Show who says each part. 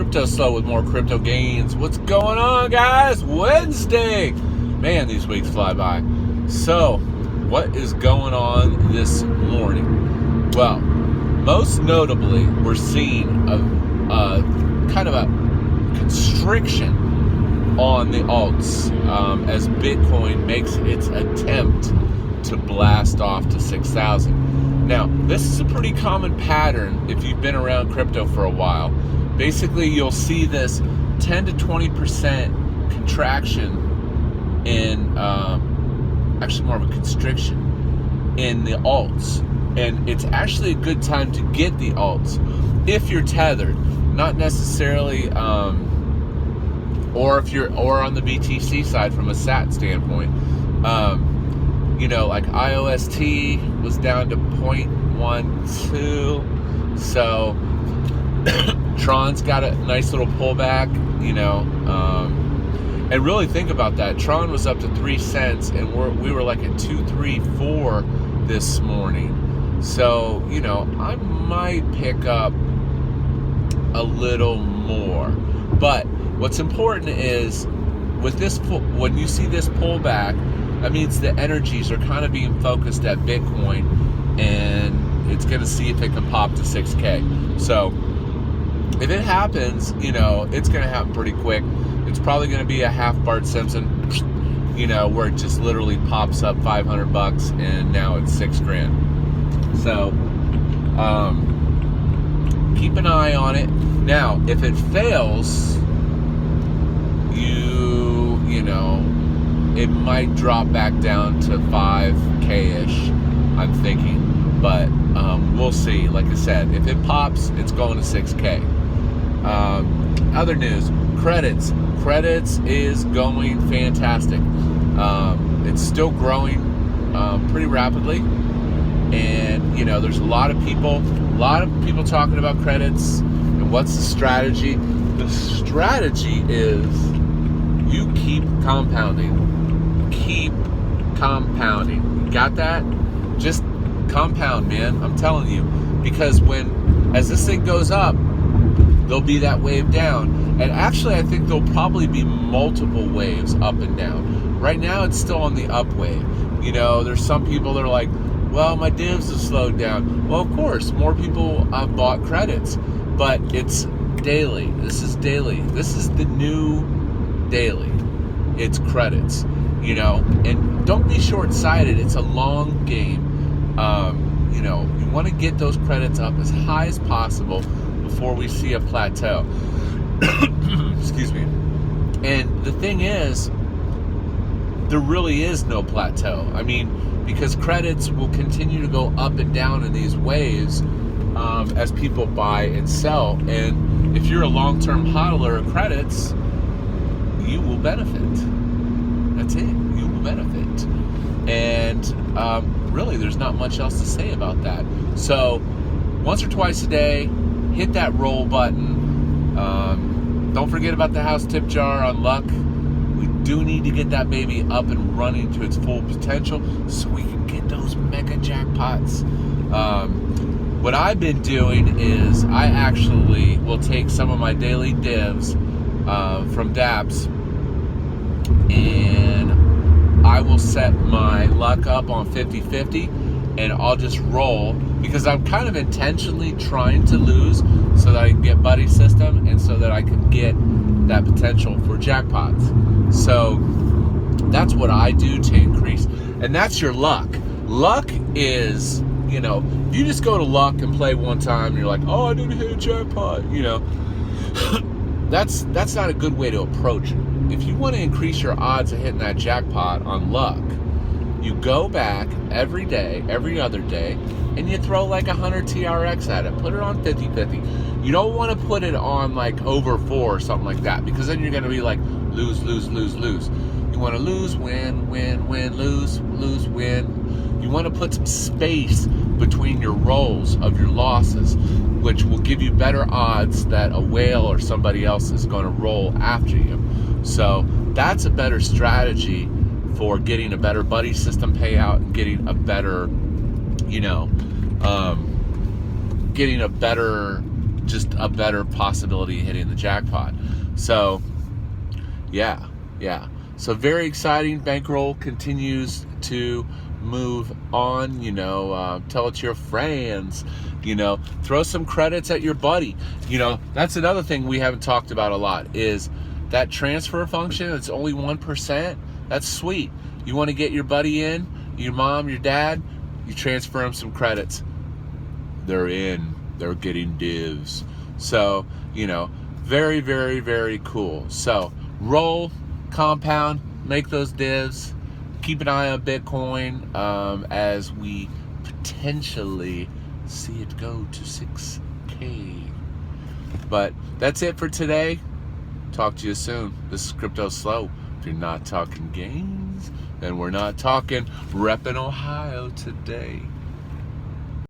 Speaker 1: CryptoSlo with more crypto gains. What's going on, guys? Wednesday. Man, these weeks fly by. So, what is going on this morning? Well, most notably, we're seeing a kind of a constriction on the alts as Bitcoin makes its attempt to blast off to 6,000. Now, this is a pretty common pattern if you've been around crypto for a while. Basically, you'll see this 10 to 20% contraction in, actually more of a constriction in the alts. And it's actually a good time to get the alts if you're tethered, not necessarily, or if you're, or on the BTC side from a SAT standpoint. You know, like IOST was down to 0.12, so Tron's got a nice little pullback, you know, and really think about that. Tron was up to 3 cents, and we were like at 2.34 this morning. So, you know, I might pick up a little more. But what's important is with this, when you see this pullback, that means the energies are kind of being focused at Bitcoin, and it's going to see if it can pop to 6K. So if it happens, you know, it's going to happen pretty quick. It's probably going to be a half Bart Simpson, you know, where it just literally pops up $500 and now it's $6,000. So keep an eye on it. Now, if it fails, you know, it might drop back down to 5K-ish, I'm thinking. But we'll see. Like I said, if it pops, it's going to 6K. Other news, credits. Credits is going fantastic. It's still growing pretty rapidly. And, you know, there's a lot of people talking about credits. And what's the strategy? The strategy is you keep compounding. Keep compounding. You got that? Just compound, man. I'm telling you. Because as this thing goes up, there'll be that wave down. And actually, I think there'll probably be multiple waves up and down. Right now, it's still on the up wave. You know, there's some people that are like, well, my divs have slowed down. Well, of course, more people have bought credits. But it's daily. This is daily. This is the new daily. It's credits. You know, and don't be short-sighted. It's a long game. You know, you want to get those credits up as high as possible before we see a plateau. Excuse me. And the thing is, there really is no plateau. I mean, because credits will continue to go up and down in these waves as people buy and sell. And if you're a long-term hodler of credits, you will benefit. That's it. You will benefit. And really, there's not much else to say about that. So, once or twice a day, hit that roll button. Don't forget about the house tip jar on luck. We do need to get that baby up and running to its full potential so we can get those mega jackpots. What I've been doing is I actually will take some of my daily divs from dApps, and I will set my luck up on 50-50, and I'll just roll, because I'm kind of intentionally trying to lose so that I can get buddy system and so that I can get that potential for jackpots. So that's what I do to increase, and that's your luck. Luck is, you know, if you just go to luck and play one time and you're like, oh, I didn't hit a jackpot, you know, that's not a good way to approach it. If you want to increase your odds of hitting that jackpot on luck, you go back every day, every other day, and you throw like 100 TRX at it. Put it on 50-50. You don't want to put it on like over 4 or something like that, because then you're going to be like lose, lose, lose, lose. You want to lose, win, win, win, lose, lose, win. You want to put some space between your rolls of your losses, which will give you better odds that a whale or somebody else is going to roll after you. So that's a better strategy for getting a better buddy system payout and getting a better, you know, getting a better just a better possibility of hitting the jackpot. So yeah. So very exciting. Bankroll continues to move on. Tell it to your friends. Throw some credits at your buddy. That's another thing we haven't talked about a lot, is that transfer function. It's only 1%. That's sweet. You want to get your buddy in, your mom, your dad, you transfer them some credits. They're in. They're getting divs. So, very, very, very cool. So roll, compound, make those divs. Keep an eye on Bitcoin as we potentially see it go to 6K. But that's it for today. Talk to you soon. This is CryptoSlo. If you're not talking gains, then we're not talking repping Ohio today.